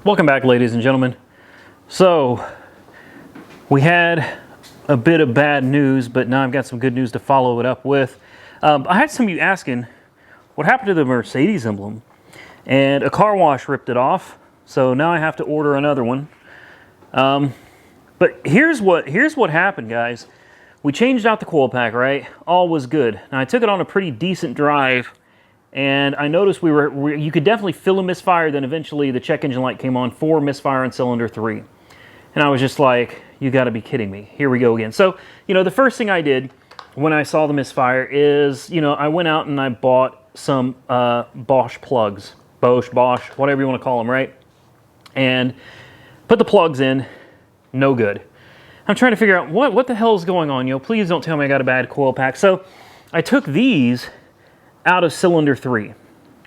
Welcome back, ladies and gentlemen. So, we had a bit of bad news, but now I've got some good news to follow it up with. I had some of you asking, what happened to the Mercedes emblem? And a car wash ripped it off, so now I have to order another one. But here's what happened, guys. We changed out the coil pack, right? All was good. Now, I took it on a pretty decent drive, and I noticed you could definitely feel a misfire. Then eventually the check engine light came on for misfire on cylinder 3. And I was just like, you got to be kidding me. Here we go again. So, the first thing I did when I saw the misfire is, I went out and I bought some Bosch plugs. Bosch, whatever you want to call them, right? And put the plugs in, no good. I'm trying to figure out what the hell is going on. Please don't tell me I got a bad coil pack. So I took these out of cylinder 3,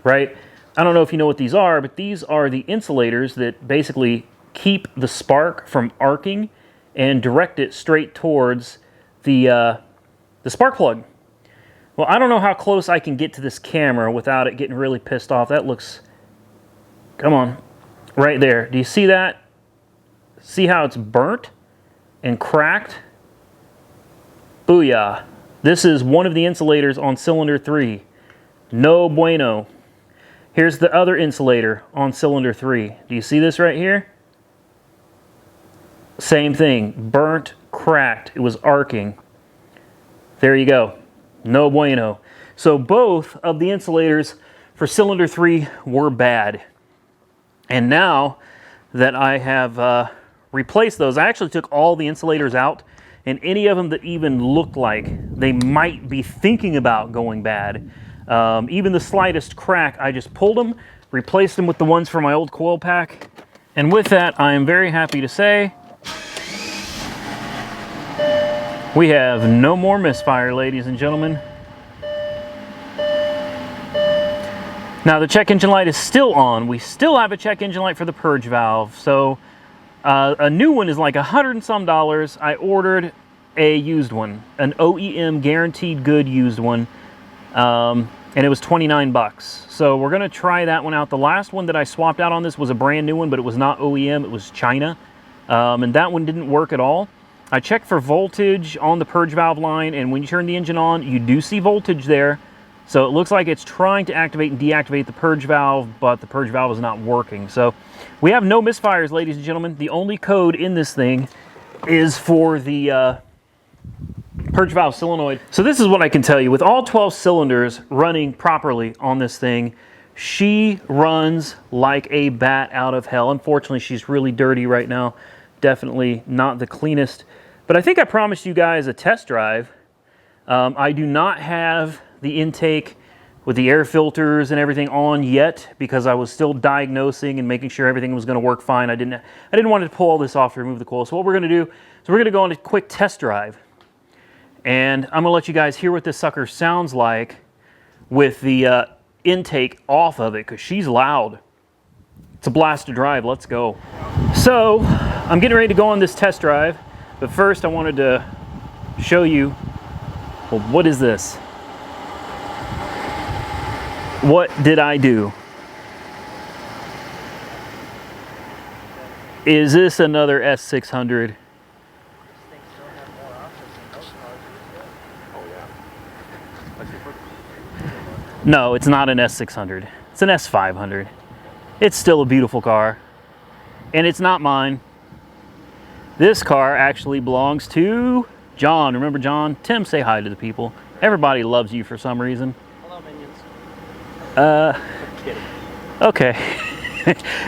right? I don't know if you know what these are, but these are the insulators that basically keep the spark from arcing and direct it straight towards the spark plug. Well, I don't know how close I can get to this camera without it getting really pissed off. That looks, come on, right there. Do you see that? See how it's burnt and cracked? Booyah. This is one of the insulators on cylinder 3. No bueno. Here's the other insulator on cylinder 3. Do you see this right here? Same thing. Burnt, cracked. It was arcing. There you go. No bueno. So both of the insulators for cylinder 3 were bad. And now that I have replaced those, I actually took all the insulators out, and any of them that even looked like they might be thinking about going bad, even the slightest crack, I just pulled them, replaced them with the ones from my old coil pack. And with that, I am very happy to say we have no more misfire, ladies and gentlemen. Now the check engine light is still on. We still have a check engine light for the purge valve. So a new one is like $100 and some. I ordered a used one, an OEM guaranteed good used one, and it was 29 bucks. So we're gonna try that one out. The last one that I swapped out on this was a brand new one, but it was not OEM, it was China. And that one didn't work at all. I checked for voltage on the purge valve line, and when you turn the engine on, you do see voltage there. So it looks like it's trying to activate and deactivate the purge valve, but the purge valve is not working. So we have no misfires, ladies and gentlemen. The only code in this thing is for the purge valve solenoid. So this is what I can tell you. With all 12 cylinders running properly on this thing, she runs like a bat out of hell. Unfortunately, she's really dirty right now. Definitely not the cleanest. But I think I promised you guys a test drive. I do not have the intake with the air filters and everything on yet because I was still diagnosing and making sure everything was going to work fine. I didn't want to pull all this off to remove the coil. So what we're going to do is we're going to go on a quick test drive, and I'm going to let you guys hear what this sucker sounds like with the intake off of it, because she's loud. It's a blast to drive. Let's go. So I'm getting ready to go on this test drive, but first I wanted to show you, well, what is this? What did I do? Is this another S600? No, it's not an S600. It's an S500. It's still a beautiful car, and it's not mine. This car actually belongs to John. Remember John? Tim, say hi to the people. Everybody loves you for some reason. Hello, minions. Kidding. Okay.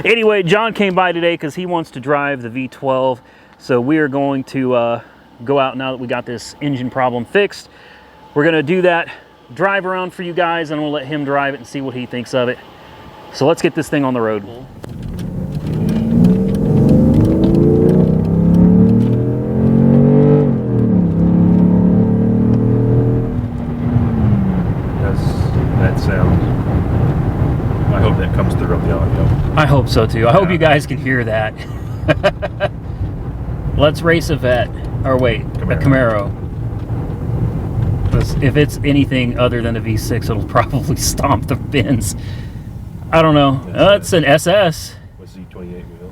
Anyway, John came by today because he wants to drive the V12. So we are going to go out now that we got this engine problem fixed. We're going to do that drive around for you guys, and we'll let him drive it and see what he thinks of it. So let's get this thing on the road. That sounds, I hope that comes through on the audio. I hope so too. I hope you guys can hear that. Let's race a Vet, or wait, a Camaro. If it's anything other than a V6, it'll probably stomp the bins. I don't know. It's an SS. What's Z28 with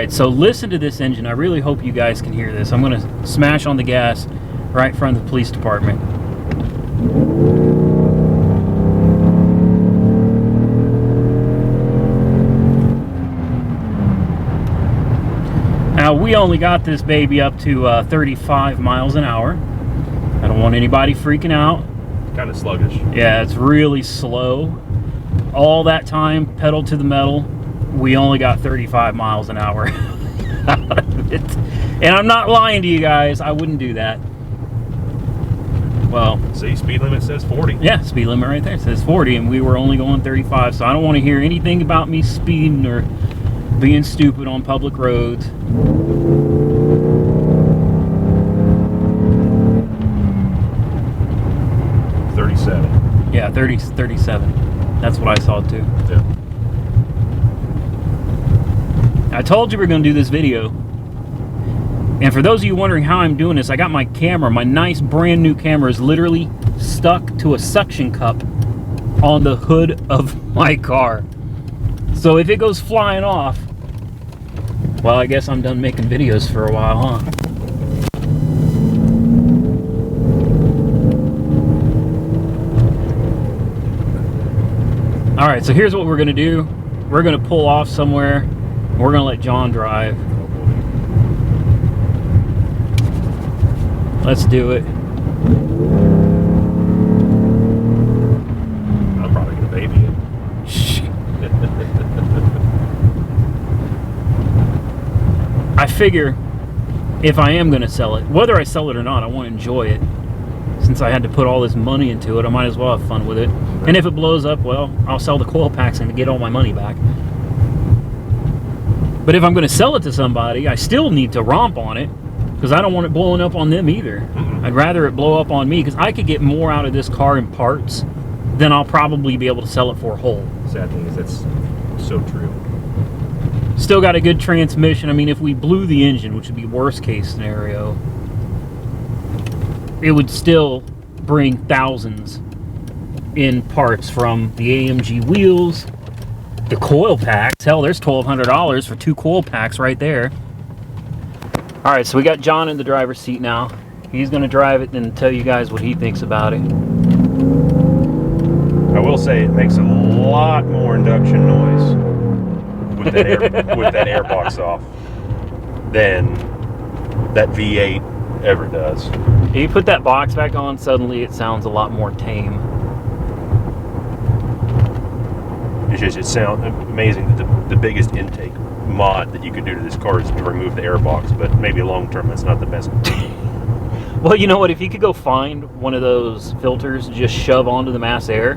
right, so listen to this engine. I really hope you guys can hear this. I'm going to smash on the gas right in front of the police department. Now, we only got this baby up to 35 miles an hour. I don't want anybody freaking out. Kind of sluggish. Yeah, it's really slow. All that time, pedal to the metal, we only got 35 miles an hour out of it. And I'm not lying to you guys, I wouldn't do that. Well, see, speed limit says 40. Yeah, speed limit right there says 40, and we were only going 35, so I don't want to hear anything about me speeding or being stupid on public roads. Yeah, 37. That's what I saw too. Yeah. I told you we were going to do this video. And for those of you wondering how I'm doing this, I got my camera, my nice brand new camera is literally stuck to a suction cup on the hood of my car. So if it goes flying off, well, I guess I'm done making videos for a while, huh? All right, so here's what we're gonna do. We're gonna pull off somewhere. We're gonna let John drive. Let's do it. I'm probably gonna baby it. I figure if I am gonna sell it, whether I sell it or not, I want to enjoy it. Since I had to put all this money into it, I might as well have fun with it. And if it blows up, well, I'll sell the coil packs and get all my money back. But if I'm going to sell it to somebody, I still need to romp on it, because I don't want it blowing up on them either. I'd rather it blow up on me, because I could get more out of this car in parts than I'll probably be able to sell it for whole. Sad thing is, that's so true. Still got a good transmission. I mean, if we blew the engine, which would be worst case scenario, it would still bring thousands in parts, from the AMG wheels, the coil packs. Hell, there's $1,200 for 2 coil packs right there. All right, so we got John in the driver's seat now. He's gonna drive it and tell you guys what he thinks about it. I will say it makes a lot more induction noise with that airbox off than that V8 ever does. If you put that box back on, suddenly it sounds a lot more tame. It sounds amazing that the biggest intake mod that you could do to this car is to remove the airbox, but maybe long term that's not the best. Well, you know what? If you could go find one of those filters, just shove onto the mass air.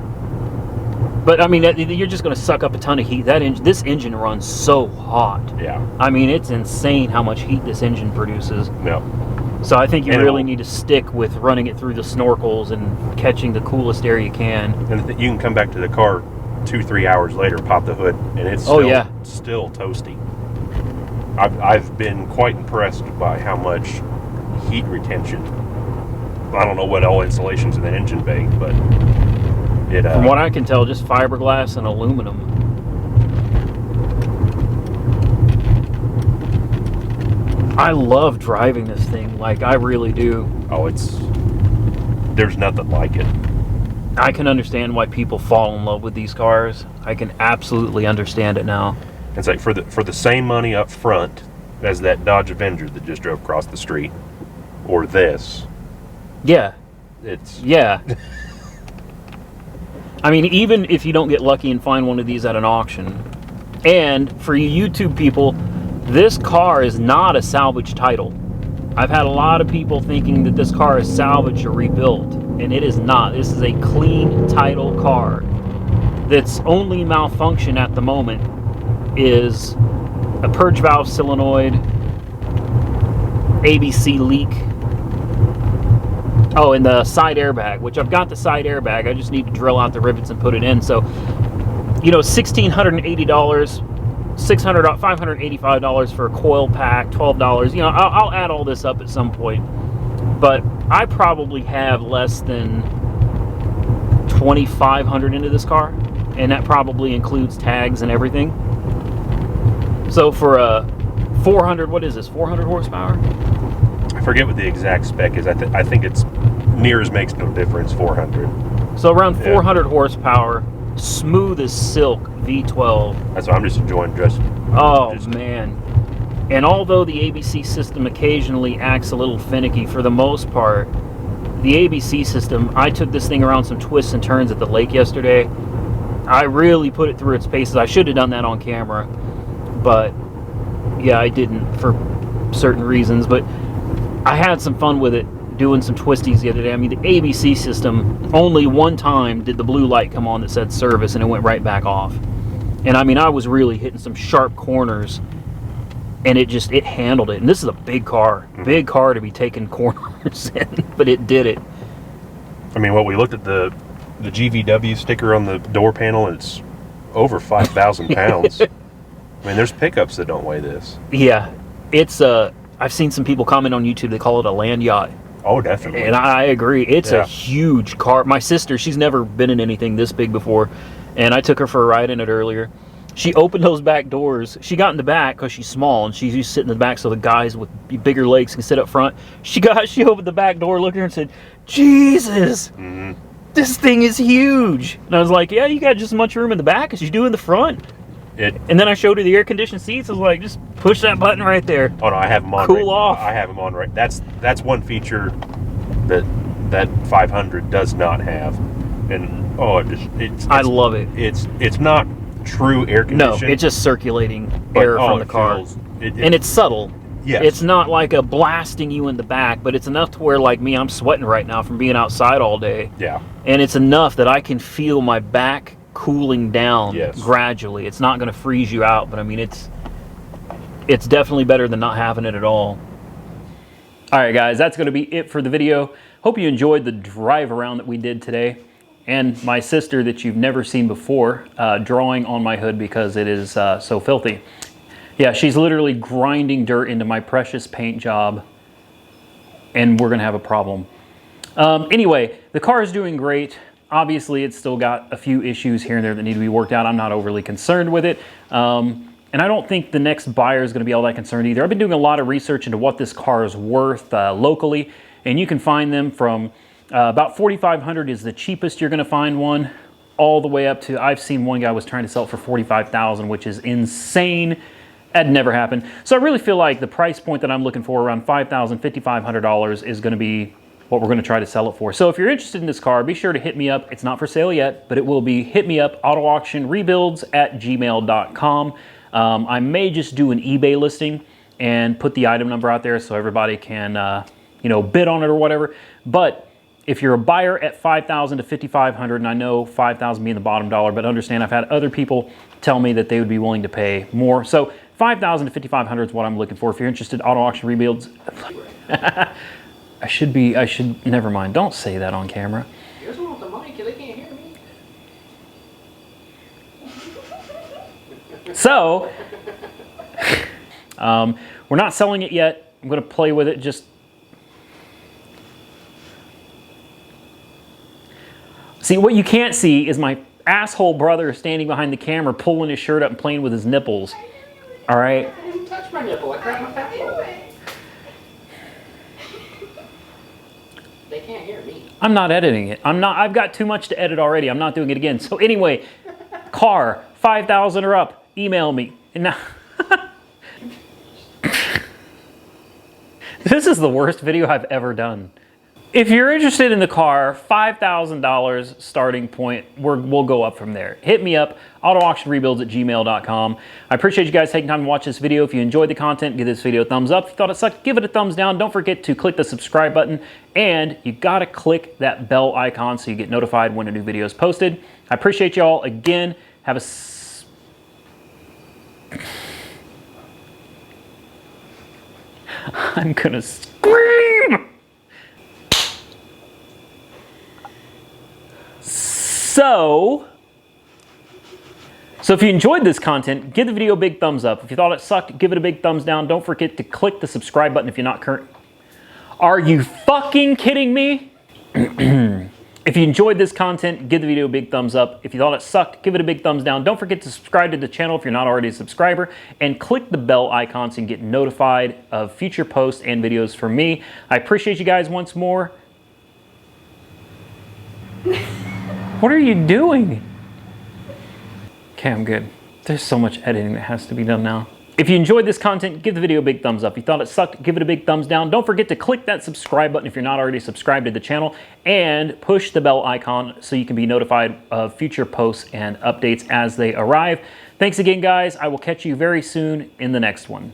But I mean, you're just going to suck up a ton of heat. This engine runs so hot. Yeah. I mean, it's insane how much heat this engine produces. Yeah. So I think you really need to stick with running it through the snorkels and catching the coolest air you can. And you can come back to the car 2-3 hours later, pop the hood, and it's still toasty. I've been quite impressed by how much heat retention. I don't know what all insulation's in that engine bay, but it. From what I can tell, just fiberglass and aluminum. I love driving this thing, like I really do. Oh, there's nothing like it. I can understand why people fall in love with these cars. I can absolutely understand it now. It's like for the same money up front as that Dodge Avenger that just drove across the street, or this. Yeah. Yeah. I mean, even if you don't get lucky and find one of these at an auction, and for you YouTube people, this car is not a salvage title. I've had a lot of people thinking that this car is salvaged or rebuilt, and it is not. This is a clean title car. That's only malfunction at the moment is a purge valve solenoid, ABC leak, oh, and the side airbag, which I've got the side airbag. I just need to drill out the rivets and put it in. So, you know, $1,680, $585 for a coil pack, $12. You know, I'll add all this up at some point, but I probably have less than $2,500 into this car, and that probably includes tags and everything. So for a 400, what is this, 400 horsepower? I forget what the exact spec is. I think it's near as makes no difference, 400. So around 400 horsepower, smooth as silk, V12. That's what I'm just enjoying just. Oh, man. And although the ABC system occasionally acts a little finicky, for the most part, the ABC system, I took this thing around some twists and turns at the lake yesterday. I really put it through its paces. I should have done that on camera, but yeah, I didn't for certain reasons. But I had some fun with it, doing some twisties the other day. I mean, the ABC system, only one time did the blue light come on that said service, and it went right back off. And I mean, I was really hitting some sharp corners, and it handled it. And this is a big car to be taking corners in, but it did it. I mean, we looked at the GVW sticker on the door panel, and it's over 5,000 pounds. I mean, there's pickups that don't weigh this. Yeah, it's I've seen some people comment on YouTube, they call it a land yacht. Oh, definitely. And I agree. It's a huge car. My sister, she's never been in anything this big before, and I took her for a ride in it earlier. She opened those back doors. She got in the back because she's small, and she's used to sitting in the back so the guys with bigger legs can sit up front. She opened the back door, looked at her, and said, "Jesus, this thing is huge." And I was like, "Yeah, you got just as much room in the back as you do in the front." And then I showed her the air-conditioned seats. I was like, "Just push that button right there." Oh no, I have them on. Cool off. I have them on right. That's one feature that 500 does not have, and I love it. It's not true air conditioning. No, it's just circulating air from the car. And it's subtle. Yes. It's not like a blasting you in the back, but it's enough to where, like me, I'm sweating right now from being outside all day. Yeah. And it's enough that I can feel my back cooling down gradually. It's not going to freeze you out, but I mean, it's definitely better than not having it at all. All right, guys, that's going to be it for the video. Hope you enjoyed the drive around that we did today. And my sister that you've never seen before drawing on my hood because it is so filthy. Yeah, she's literally grinding dirt into my precious paint job, and we're gonna have a problem. Anyway, the car is doing great. Obviously, it's still got a few issues here and there that need to be worked out. I'm not overly concerned with it. And I don't think the next buyer is gonna be all that concerned either. I've been doing a lot of research into what this car is worth locally, and you can find them from about $4,500 is the cheapest you're going to find one, all the way up to, I've seen one guy was trying to sell it for $45,000, which is insane. That'd never happen. So I really feel like the price point that I'm looking for, around $5,000, $5,500, is going to be what we're going to try to sell it for. So if you're interested in this car, be sure to hit me up. It's not for sale yet, but it will be. Hit me up, autoauctionrebuilds@gmail.com. I may just do an eBay listing and put the item number out there so everybody can, bid on it or whatever. But if you're a buyer at $5,000 to $5,500, and I know $5,000 being the bottom dollar, but understand I've had other people tell me that they would be willing to pay more. So $5,000 to $5,500 is what I'm looking for. If you're interested, auto auction rebuilds. Never mind. Don't say that on camera. You just want the mic, they can't hear me. So, we're not selling it yet. I'm going to play with it just. See, what you can't see is my asshole brother standing behind the camera pulling his shirt up and playing with his nipples. All right? I didn't touch my nipple. I grabbed my fat hole. They can't hear me. I'm not editing it. I've got too much to edit already. I'm not doing it again. So anyway, car, 5,000 or up, email me. And now this is the worst video I've ever done. If you're interested in the car, $5,000 starting point, we'll go up from there. Hit me up, autoauctionrebuilds@gmail.com. I appreciate you guys taking time to watch this video. If you enjoyed the content, give this video a thumbs up. If you thought it sucked, give it a thumbs down. Don't forget to click the subscribe button, and you gotta click that bell icon so you get notified when a new video is posted. I appreciate y'all again. Have a I'm gonna scream! So if you enjoyed this content, give the video a big thumbs up. If you thought it sucked, give it a big thumbs down. Don't forget to click the subscribe button if you're not current. Are you fucking kidding me? If you enjoyed this content, give the video a big thumbs up. If you thought it sucked, give it a big thumbs down. Don't forget to subscribe to the channel if you're not already a subscriber, and click the bell icon so you can get notified of future posts and videos from me. I appreciate you guys once more. What are you doing? Okay, I'm good. There's so much editing that has to be done now. If you enjoyed this content, give the video a big thumbs up. If you thought it sucked, give it a big thumbs down. Don't forget to click that subscribe button if you're not already subscribed to the channel, and push the bell icon so you can be notified of future posts and updates as they arrive. Thanks again, guys. I will catch you very soon in the next one.